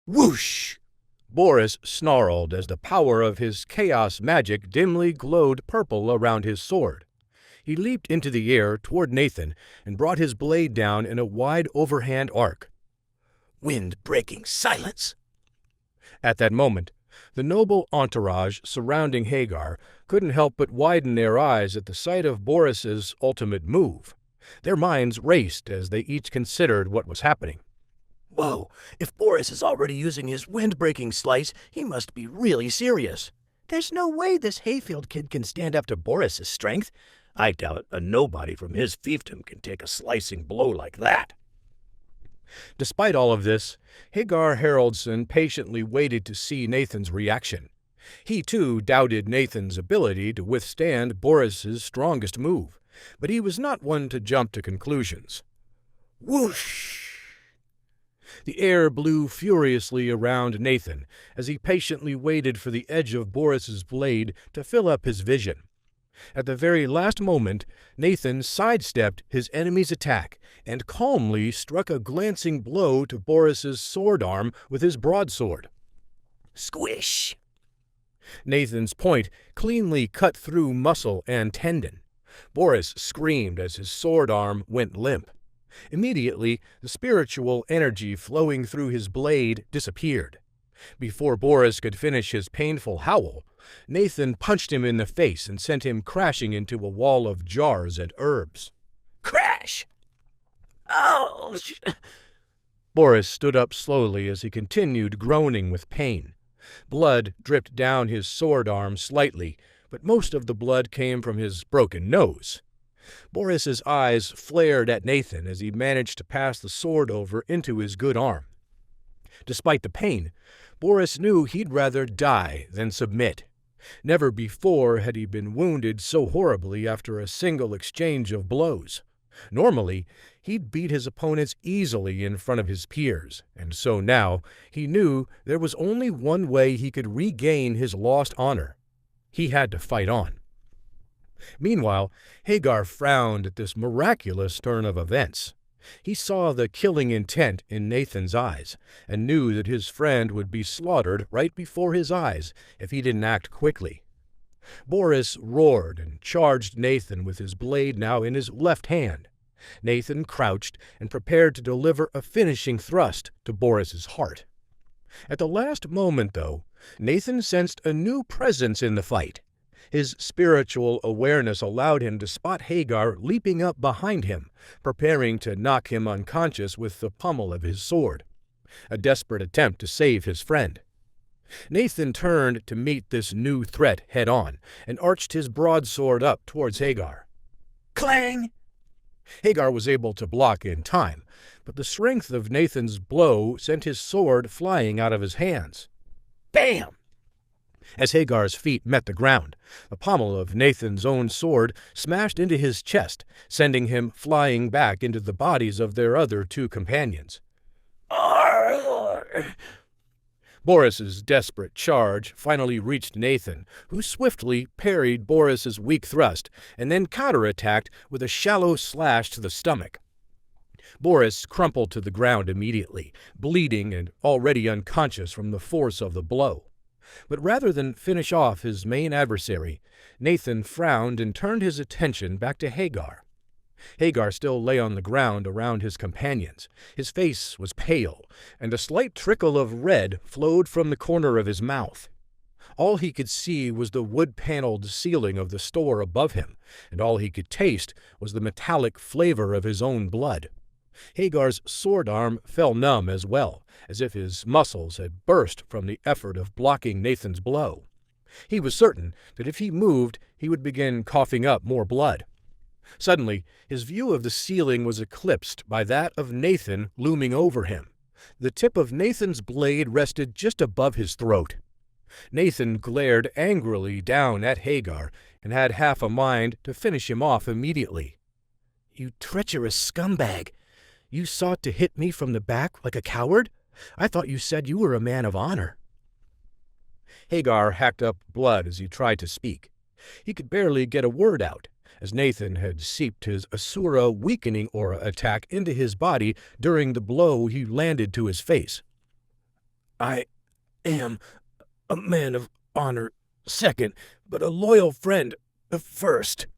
Whoosh! Boris snarled as the power of his chaos magic dimly glowed purple around his sword. He leaped into the air toward Nathan and brought his blade down in a wide overhand arc. Wind-breaking silence! At that moment, the noble entourage surrounding Hagar couldn't help but widen their eyes at the sight of Boris's ultimate move. Their minds raced as they each considered what was happening. Whoa, if Boris is already using his wind-breaking slice, he must be really serious. There's no way this Hayfield kid can stand up to Boris's strength. I doubt a nobody from his fiefdom can take a slicing blow like that. Despite all of this, Hagar Haraldson patiently waited to see Nathan's reaction. He too doubted Nathan's ability to withstand Boris's strongest move, but he was not one to jump to conclusions. Whoosh! The air blew furiously around Nathan as he patiently waited for the edge of Boris's blade to fill up his vision. At the very last moment, Nathan sidestepped his enemy's attack and calmly struck a glancing blow to Boris's sword arm with his broadsword. Squish! Nathan's point cleanly cut through muscle and tendon. Boris screamed as his sword arm went limp. Immediately, the spiritual energy flowing through his blade disappeared. Before Boris could finish his painful howl, Nathan punched him in the face and sent him crashing into a wall of jars and herbs. Crash! Oh! Boris stood up slowly as he continued groaning with pain. Blood dripped down his sword arm slightly, but most of the blood came from his broken nose. Boris's eyes flared at Nathan as he managed to pass the sword over into his good arm. Despite the pain, Boris knew he'd rather die than submit. Never before had he been wounded so horribly after a single exchange of blows. Normally, he'd beat his opponents easily in front of his peers, and so now he knew there was only one way he could regain his lost honor. He had to fight on. Meanwhile, Hagar frowned at this miraculous turn of events. He saw the killing intent in Nathan's eyes, and knew that his friend would be slaughtered right before his eyes if he didn't act quickly. Boris roared and charged Nathan with his blade now in his left hand. Nathan crouched and prepared to deliver a finishing thrust to Boris's heart. At the last moment, though, Nathan sensed a new presence in the fight. His spiritual awareness allowed him to spot Hagar leaping up behind him, preparing to knock him unconscious with the pommel of his sword. A desperate attempt to save his friend. Nathan turned to meet this new threat head-on and arched his broadsword up towards Hagar. Clang! Hagar was able to block in time, but the strength of Nathan's blow sent his sword flying out of his hands. Bam! As Hagar's feet met the ground, the pommel of Nathan's own sword smashed into his chest, sending him flying back into the bodies of their other two companions. Arr! Boris's desperate charge finally reached Nathan, who swiftly parried Boris's weak thrust and then counterattacked with a shallow slash to the stomach. Boris crumpled to the ground immediately, bleeding and already unconscious from the force of the blow. But rather than finish off his main adversary, Nathan frowned and turned his attention back to Hagar. Hagar still lay on the ground around his companions. His face was pale, and a slight trickle of red flowed from the corner of his mouth. All he could see was the wood-paneled ceiling of the store above him, and all he could taste was the metallic flavor of his own blood. Hagar's sword arm fell numb as well, as if his muscles had burst from the effort of blocking Nathan's blow. He was certain that if he moved, he would begin coughing up more blood. Suddenly, his view of the ceiling was eclipsed by that of Nathan looming over him. The tip of Nathan's blade rested just above his throat. Nathan glared angrily down at Hagar and had half a mind to finish him off immediately. "You treacherous scumbag! You sought to hit me from the back like a coward? I thought you said you were a man of honor." Hagar hacked up blood as he tried to speak. He could barely get a word out, as Nathan had seeped his Asura weakening aura attack into his body during the blow he landed to his face. I am a man of honor second, but a loyal friend first.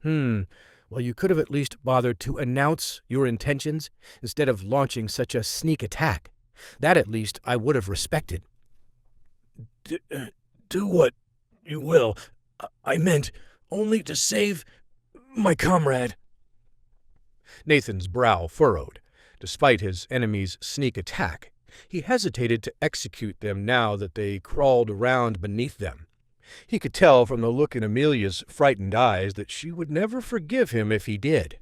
Well, you could have at least bothered to announce your intentions instead of launching such a sneak attack. That at least I would have respected. Do what you will. I meant only to save my comrade. Nathan's brow furrowed. Despite his enemy's sneak attack, he hesitated to execute them now that they crawled around beneath them. He could tell from the look in Amelia's frightened eyes that she would never forgive him if he did.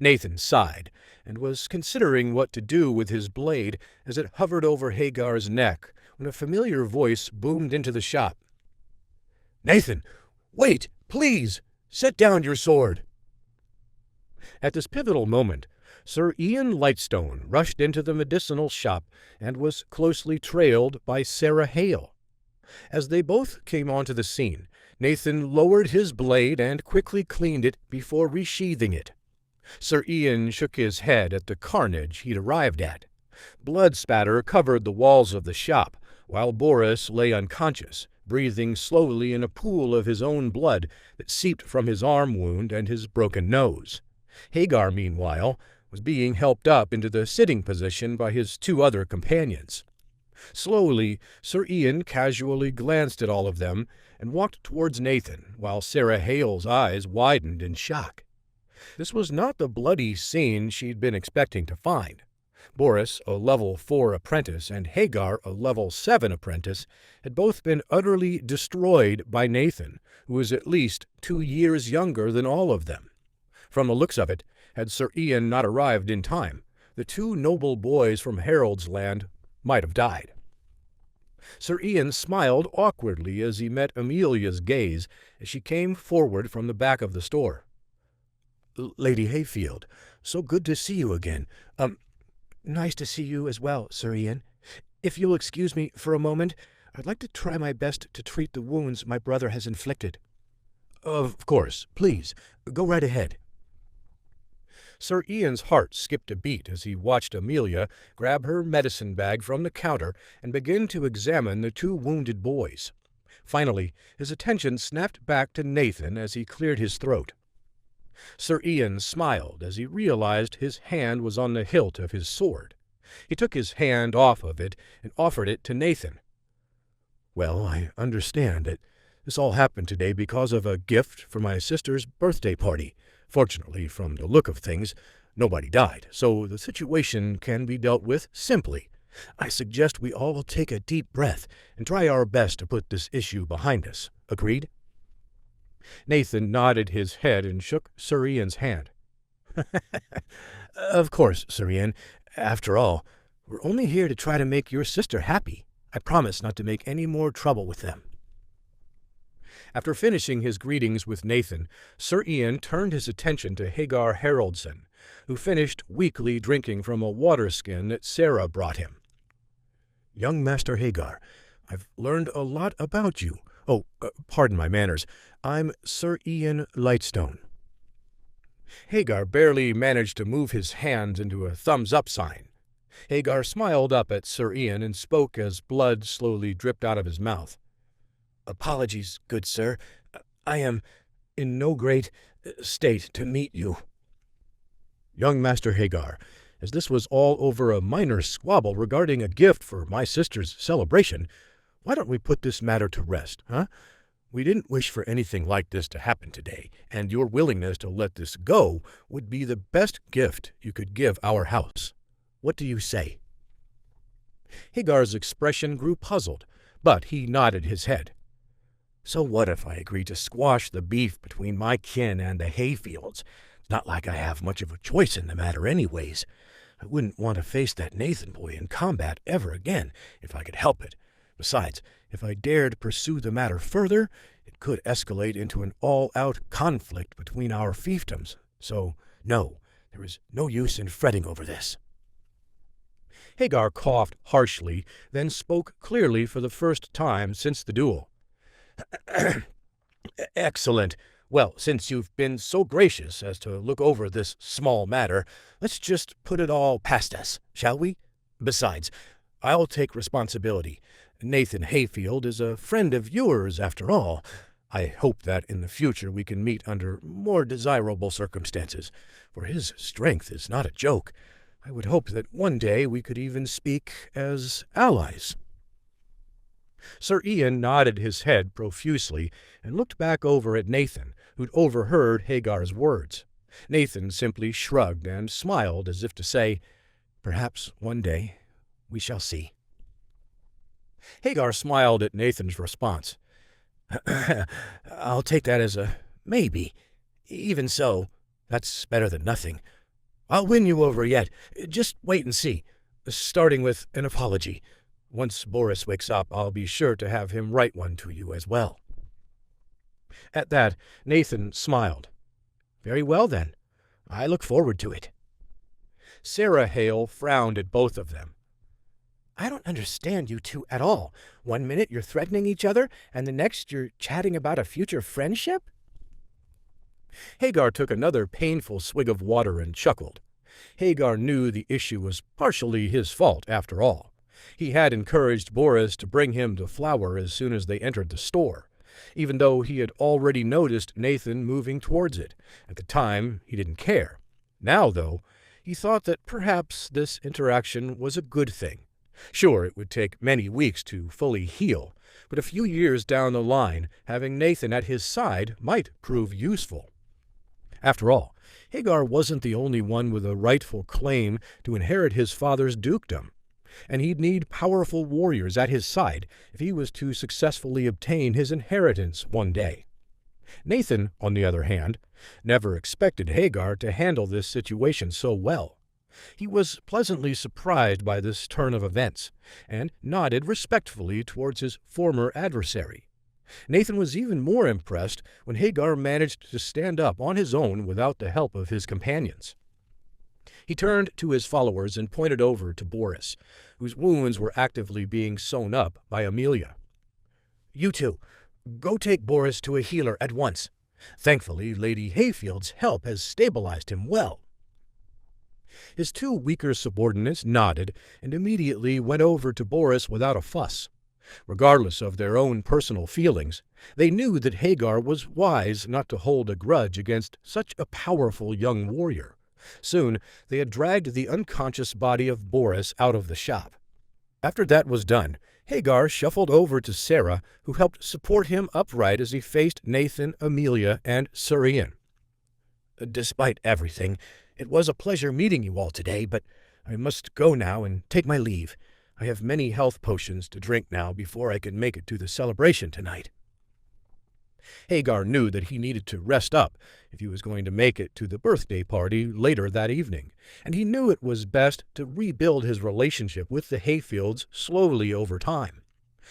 Nathan sighed, and was considering what to do with his blade as it hovered over Hagar's neck when a familiar voice boomed into the shop. "Nathan, wait, please! Set down your sword!" At this pivotal moment, Sir Ian Lightstone rushed into the medicinal shop and was closely trailed by Sarah Hale. As they both came onto the scene, Nathan lowered his blade and quickly cleaned it before resheathing it. Sir Ian shook his head at the carnage he'd arrived at. Blood spatter covered the walls of the shop, while Boris lay unconscious, breathing slowly in a pool of his own blood that seeped from his arm wound and his broken nose. Hagar, meanwhile, was being helped up into the sitting position by his two other companions. Slowly, Sir Ian casually glanced at all of them and walked towards Nathan, while Sarah Hale's eyes widened in shock. This was not the bloody scene she'd been expecting to find. Boris, a level 4 apprentice, and Hagar, a level 7 apprentice, had both been utterly destroyed by Nathan, who was at least 2 years younger than all of them. From the looks of it, had Sir Ian not arrived in time, the two noble boys from Harold's Land might have died. Sir Ian smiled awkwardly as he met Amelia's gaze as she came forward from the back of the store. "Lady Hayfield, so good to see you again. Nice to see you as well, Sir Ian. If you'll excuse me for a moment, I'd like to try my best to treat the wounds my brother has inflicted." "Of course, please, go right ahead." Sir Ian's heart skipped a beat as he watched Amelia grab her medicine bag from the counter and begin to examine the two wounded boys. Finally, his attention snapped back to Nathan as he cleared his throat. Sir Ian smiled as he realized his hand was on the hilt of his sword. He took his hand off of it and offered it to Nathan. "Well, I understand that this all happened today because of a gift for my sister's birthday party. Fortunately, from the look of things, nobody died, so the situation can be dealt with simply. I suggest we all take a deep breath and try our best to put this issue behind us. Agreed?" Nathan nodded his head and shook Sir Ian's hand. "Of course, Sir Ian. After all, we're only here to try to make your sister happy. I promise not to make any more trouble with them." After finishing his greetings with Nathan, Sir Ian turned his attention to Hagar Haroldson, who finished weakly drinking from a water skin that Sarah brought him. "Young Master Hagar, I've learned a lot about you. Oh, pardon my manners. I'm Sir Ian Lightstone." Hagar barely managed to move his hands into a thumbs-up sign. Hagar smiled up at Sir Ian and spoke as blood slowly dripped out of his mouth. "Apologies, good sir. I am in no great state to meet you." "Young Master Hagar, as this was all over a minor squabble regarding a gift for my sister's celebration, why don't we put this matter to rest, huh? We didn't wish for anything like this to happen today, and your willingness to let this go would be the best gift you could give our house. What do you say?" Hagar's expression grew puzzled, but he nodded his head. "So what if I agree to squash the beef between my kin and the Hayfields? It's not like I have much of a choice in the matter anyways. I wouldn't want to face that Nathan boy in combat ever again if I could help it. Besides, if I dared pursue the matter further, it could escalate into an all-out conflict between our fiefdoms. So, no, there is no use in fretting over this." Hagar coughed harshly, then spoke clearly for the first time since the duel. "Excellent. Well, since you've been so gracious as to look over this small matter, let's just put it all past us, shall we? Besides, I'll take responsibility. Nathan Hayfield is a friend of yours, after all. I hope that in the future we can meet under more desirable circumstances, for his strength is not a joke. I would hope that one day we could even speak as allies." Sir Ian nodded his head profusely and looked back over at Nathan, who'd overheard Hagar's words. Nathan simply shrugged and smiled as if to say, "Perhaps one day we shall see." Hagar smiled at Nathan's response. "I'll take that as a maybe. Even so, that's better than nothing. I'll win you over yet. Just wait and see, starting with an apology. Once Boris wakes up, I'll be sure to have him write one to you as well." At that, Nathan smiled. "Very well, then. I look forward to it." Sarah Hale frowned at both of them. "I don't understand you two at all. One minute you're threatening each other, and the next you're chatting about a future friendship?" Hagar took another painful swig of water and chuckled. Hagar knew the issue was partially his fault, after all. He had encouraged Boris to bring him the flour as soon as they entered the store, even though he had already noticed Nathan moving towards it. At the time, he didn't care. Now, though, he thought that perhaps this interaction was a good thing. Sure, it would take many weeks to fully heal, but a few years down the line, having Nathan at his side might prove useful. After all, Hagar wasn't the only one with a rightful claim to inherit his father's dukedom, and he'd need powerful warriors at his side if he was to successfully obtain his inheritance one day. Nathan, on the other hand, never expected Hagar to handle this situation so well. He was pleasantly surprised by this turn of events, and nodded respectfully towards his former adversary. Nathan was even more impressed when Hagar managed to stand up on his own without the help of his companions. He turned to his followers and pointed over to Boris, whose wounds were actively being sewn up by Amelia. "You two, go take Boris to a healer at once. Thankfully, Lady Hayfield's help has stabilized him well." His two weaker subordinates nodded and immediately went over to Boris without a fuss. Regardless of their own personal feelings, they knew that Hagar was wise not to hold a grudge against such a powerful young warrior. Soon they had dragged the unconscious body of Boris out of the shop. After that was done, Hagar shuffled over to Sarah, who helped support him upright as he faced Nathan, Amelia, and Sir Ian. "Despite everything, it was a pleasure meeting you all today, but I must go now and take my leave. I have many health potions to drink now before I can make it to the celebration tonight." Hagar knew that he needed to rest up if he was going to make it to the birthday party later that evening, and he knew it was best to rebuild his relationship with the Hayfields slowly over time.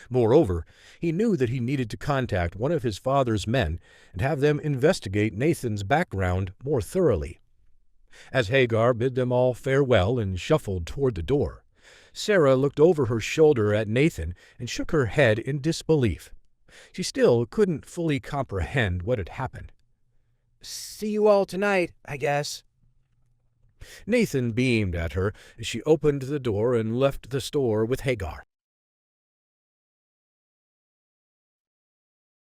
Moreover, he knew that he needed to contact one of his father's men and have them investigate Nathan's background more thoroughly. As Hagar bid them all farewell and shuffled toward the door, Sarah looked over her shoulder at Nathan and shook her head in disbelief. She still couldn't fully comprehend what had happened. "See you all tonight, I guess." Nathan beamed at her as she opened the door and left the store with Hagar.